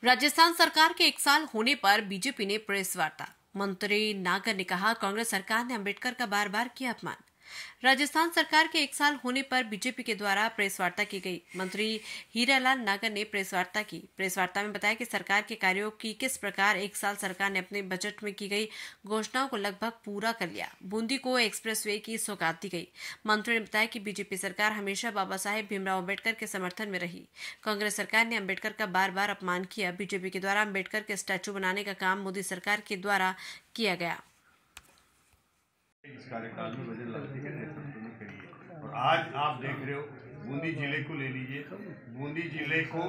राजस्थान सरकार के 1 साल होने पर बीजेपी ने प्रेस वार्ता। मंत्री नागर ने कहा, कांग्रेस सरकार ने अंबेडकर का बार बार किया अपमान। राजस्थान सरकार के 1 साल होने पर बीजेपी के द्वारा प्रेस वार्ता की गई। मंत्री हीरालाल नागर ने प्रेस वार्ता की। प्रेस वार्ता में बताया कि सरकार के कार्यों की किस प्रकार 1 साल सरकार ने अपने बजट में की गई घोषणाओं को लगभग पूरा कर लिया। बूंदी को एक्सप्रेसवे की सौगात दी गई। मंत्री ने बताया कि बीजेपी सरकार हमेशा बाबा साहेब भीमराव अम्बेडकर के समर्थन में रही। कांग्रेस सरकार ने अम्बेडकर का बार बार अपमान किया। बीजेपी के द्वारा अम्बेडकर के स्टैचू बनाने का काम मोदी सरकार के द्वारा किया गया। इस कार्यकाल में वजन लालजी के नेतृत्व में करी है। और आज आप देख रहे हो, बूंदी जिले को ले लीजिए। बूंदी जिले को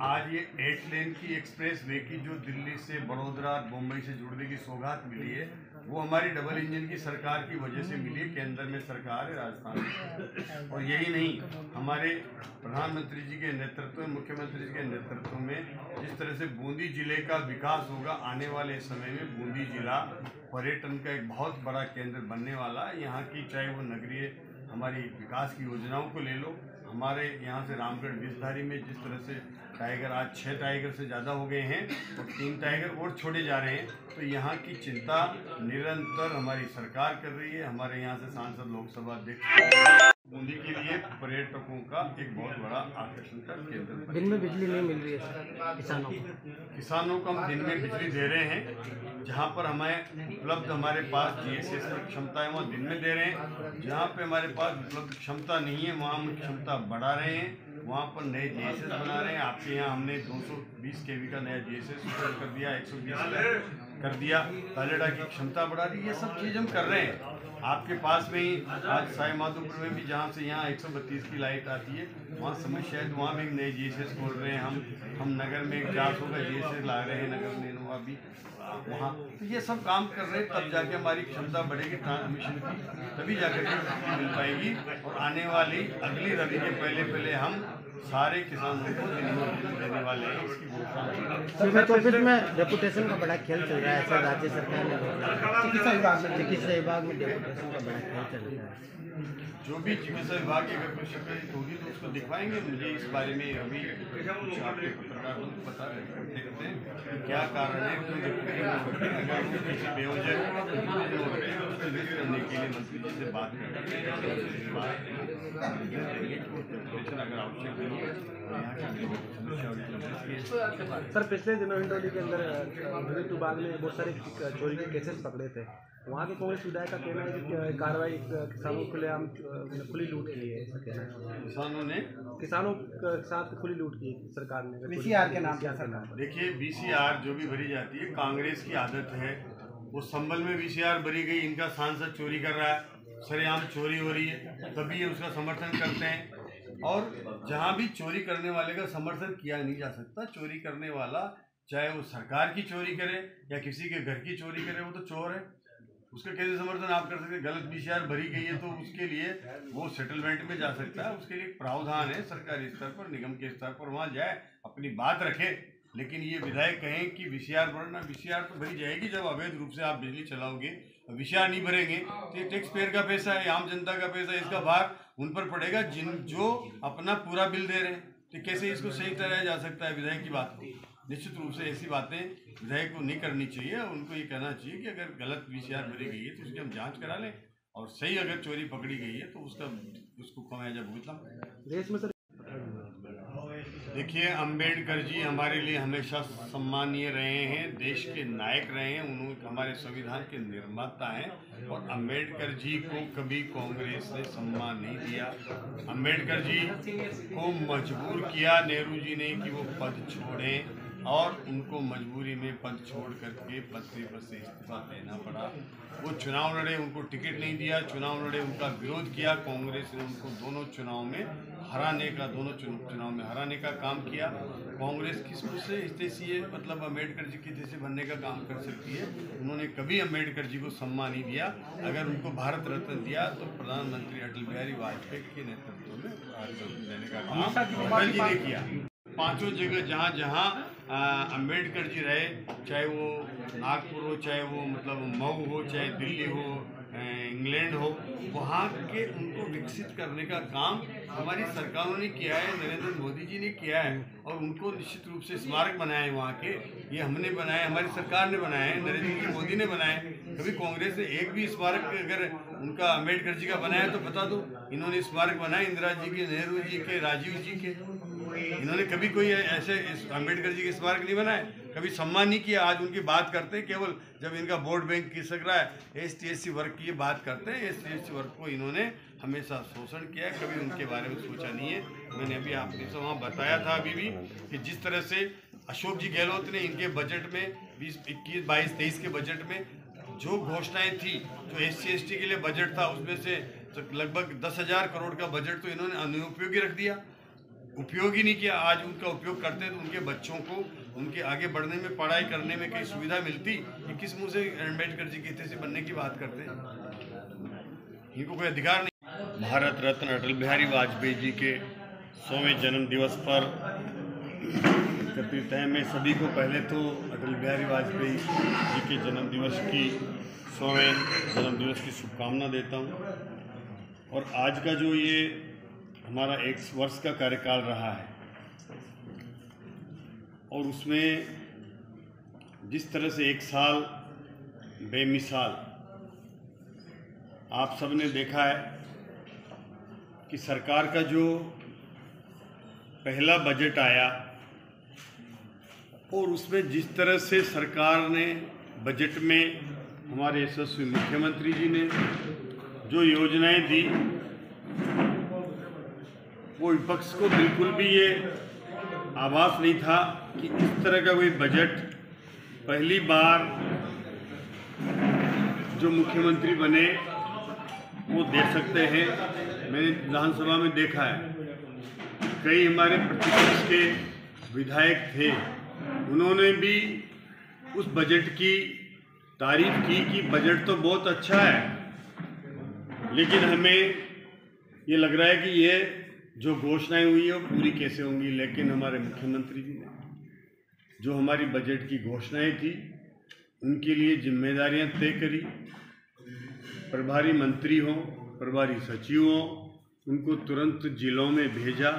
आज ये 8 लेन की एक्सप्रेस वे की जो दिल्ली से बड़ौदा मुंबई से जुड़ने की सौगात मिली है, वो हमारी डबल इंजन की सरकार की वजह से मिली है। केंद्र में सरकार है, राजस्थान में। और यही नहीं, हमारे प्रधानमंत्री जी के नेतृत्व में, मुख्यमंत्री जी के नेतृत्व में जिस तरह से बूंदी जिले का विकास होगा, आने वाले समय में बूंदी जिला पर्यटन का एक बहुत बड़ा केंद्र बनने वाला है। यहाँ की चाहे वो नगरीय हमारी विकास की योजनाओं को ले लो, हमारे यहाँ से रामगढ़ विषधारी में जिस तरह से टाइगर आज 6 टाइगर से ज़्यादा हो गए हैं और 3 टाइगर और छोड़े जा रहे हैं, तो यहाँ की चिंता निरंतर हमारी सरकार कर रही है। हमारे यहाँ से सांसद, लोकसभा अध्यक्ष बूंदी के लिए पर्यटकों का एक बहुत बड़ा आकर्षण का केंद्र। दिन में बिजली नहीं मिल रही है सर किसानों को हम दिन में बिजली दे रहे हैं। जहाँ पर हमें उपलब्ध हमारे पास जीएसएस की क्षमता है, वहाँ दिन में दे रहे हैं। जहाँ पे हमारे पास उपलब्ध क्षमता नहीं है, वहाँ हम क्षमता बढ़ा रहे हैं। वहाँ पर नए जीएसएस बना रहे हैं। आपके यहाँ हमने 220 केवी का नया जीएसएस कर दिया, 120 कर दिया। तालेडा की क्षमता बढ़ा दी। ये सब चीज़ हम कर रहे हैं। आपके पास में ही आज साई माधोपुर में भी, जहाँ से यहाँ 132 की लाइट आती है, वहाँ समय शायद वहाँ भी नए जीएसएस खोल रहे हैं। हम नगर में 400 का जीएसएस ला रहे हैं, नगर नेनुआ भी वहाँ। तो ये सब काम कर रहे हैं, तब जाके हमारी क्षमता बढ़ेगी ट्रांसमिशन की, तभी जाकर के बिजली मिल पाएगी। और आने वाली अगली रवि के पहले हम सारे किसानों को दिन देने वाले हैं। इसकी घोषणा तो फिर में डेपुटेशन का बड़ा खेल चल रहा है सर। राज्य सरकार ने चिकित्सा विभाग में डेपुटेशन का बड़ा खेल चल रहा है। जो भी चिकित्सा विभाग की अगर कोई शिकायत होगी तो उसको दिखवाएंगे। मुझे इस बारे में अभी कुछ आपके पत्रकारों को पता देखते हैं कि क्या कारण है, क्यों अगर वो किसी बेवजह उसको लिस्ट करने के लिए मंत्री जी से बात करते हैं, अगर आवश्यक नहीं है सर। पिछले दिनों हिंडोली के अंदर विभाग ने बहुत सारे चोरी के केसेस पकड़े थे। वहाँ के कांग्रेस विधायक का कहना है कि कार्रवाई किसानों के लिए हम खुली लूट की है। किसानों के साथ खुली लूट की सरकार ने बीसीआर के नाम से। देखिए, बीसीआर जो भी भरी जाती है, कांग्रेस की आदत है। वो संभल में बीसीआर भरी गई, इनका सांसद चोरी कर रहा है, सरेआम चोरी हो रही है, तभी ये उसका समर्थन करते हैं। और जहाँ भी चोरी करने वाले का समर्थन किया नहीं जा सकता। चोरी करने वाला चाहे वो सरकार की चोरी करे या किसी के घर की चोरी करे, वो तो चोर है। उसका कैसे समर्थन आप कर सकते हैं? गलत बीसीआर भरी गई है तो उसके लिए वो सेटलमेंट में जा सकता है। उसके लिए प्रावधान है सरकारी स्तर पर, निगम के स्तर पर, वहाँ जाए अपनी बात रखे। लेकिन ये विधायक कहें कि बीसीआर भरना, बीसीआर तो भरी जाएगी जब अवैध रूप से आप बिजली चलाओगे। बीसीआर नहीं भरेंगे तो ये टैक्स पेयर का पैसा है, आम जनता का पैसा है, इसका भार उन पर पड़ेगा जो अपना पूरा बिल दे रहे हैं। तो कैसे इसको सही कराया जा सकता है विधायक की बात को? निश्चित रूप से ऐसी बातें विधायक को नहीं करनी चाहिए। उनको ये कहना चाहिए कि अगर गलत बीसीआर भरी गई है तो उसकी हम जांच करा लें, और सही अगर चोरी पकड़ी गई है तो उसको खमियाजा भुगतना। देश में सर देखिए, अंबेडकर जी हमारे लिए हमेशा सम्मानीय रहे हैं, देश के नायक रहे हैं। उन्होंने हमारे संविधान के निर्माता हैं और अंबेडकर जी को कभी कांग्रेस ने सम्मान नहीं दिया। अंबेडकर जी को मजबूर किया नेहरू जी ने कि वो पद छोड़ें, और उनको मजबूरी में पद छोड़ करके पद से इस्तीफा देना पड़ा। वो चुनाव लड़े, उनको टिकट नहीं दिया, चुनाव लड़े, उनका विरोध किया। कांग्रेस ने उनको दोनों चुनाव में हराने का काम किया। कांग्रेस किसको से हितैषी मतलब अम्बेडकर जी की हितैषी बनने का काम कर सकती है? उन्होंने कभी अम्बेडकर जी को सम्मान नहीं दिया। अगर उनको भारत रत्न दिया तो प्रधानमंत्री अटल बिहारी वाजपेयी के नेतृत्व में भारत रत्न देने का काम अटल जी ने किया। 5 जगह जहाँ अम्बेडकर जी रहे, चाहे वो नागपुर हो, चाहे वो मतलब मऊ हो, चाहे दिल्ली हो, इंग्लैंड हो, वहाँ के उनको विकसित करने का काम हमारी सरकारों ने किया है, नरेंद्र मोदी जी ने किया है। और उनको निश्चित रूप से स्मारक बनाए वहाँ के, ये हमने बनाए, हमारी सरकार ने बनाए हैं, नरेंद्र जी मोदी ने बनाए। कभी कांग्रेस ने एक भी स्मारक अगर उनका अम्बेडकर जी का बनाया तो बता दो। इन्होंने स्मारक बनाए इंदिरा जी के, नेहरू जी के, राजीव जी के। इन्होंने कभी कोई ऐसे अम्बेडकर जी के स्मारक नहीं बनाए, कभी सम्मान नहीं किया। आज उनकी बात करते हैं केवल जब इनका वोट बैंक खिसक रहा है। ST/SC वर्ग की ये बात करते हैं। ST/SC वर्ग को इन्होंने हमेशा शोषण किया है, कभी उनके बारे में सोचा नहीं है। मैंने अभी आपने से वहाँ बताया था अभी भी कि जिस तरह से अशोक जी गहलोत ने इनके बजट में 2021-22-23 के बजट में जो घोषणाएं थी, जो SC/ST के लिए बजट था, उसमें से लगभग 10,000 करोड़ का बजट तो इन्होंने अनुपयोगी रख दिया, उपयोग ही नहीं किया। आज उनका उपयोग करते तो उनके बच्चों को उनके आगे बढ़ने में, पढ़ाई करने में कई सुविधा मिलती। ये किस मुंह से अम्बेडकर जी के जैसे बनने की बात करते हैं? इनको कोई अधिकार नहीं। भारत रत्न अटल बिहारी वाजपेयी जी के 100वें जन्म दिवस पर एकत्रित हैं। मैं सभी को पहले तो अटल बिहारी वाजपेयी जी के जन्म दिवस की 100वें जन्म दिवस की शुभकामना देता हूँ। और आज का जो ये हमारा 1 वर्ष का कार्यकाल रहा है और उसमें जिस तरह से 1 साल बेमिसाल आप सब ने देखा है कि सरकार का जो पहला बजट आया और उसमें जिस तरह से सरकार ने बजट में हमारे यशस्वी मुख्यमंत्री जी ने जो योजनाएं दी, वो विपक्ष को बिल्कुल भी ये आभास नहीं था कि इस तरह का कोई बजट पहली बार जो मुख्यमंत्री बने वो दे सकते हैं। मैंने विधानसभा में देखा है कई हमारे प्रतिपक्ष के विधायक थे, उन्होंने भी उस बजट की तारीफ की कि बजट तो बहुत अच्छा है, लेकिन हमें ये लग रहा है कि ये जो घोषणाएं हुई है वो पूरी कैसे होंगी। लेकिन हमारे मुख्यमंत्री जी ने जो हमारी बजट की घोषणाएं थी उनके लिए जिम्मेदारियां तय करी। प्रभारी मंत्री हों, प्रभारी सचिव हों, उनको तुरंत जिलों में भेजा।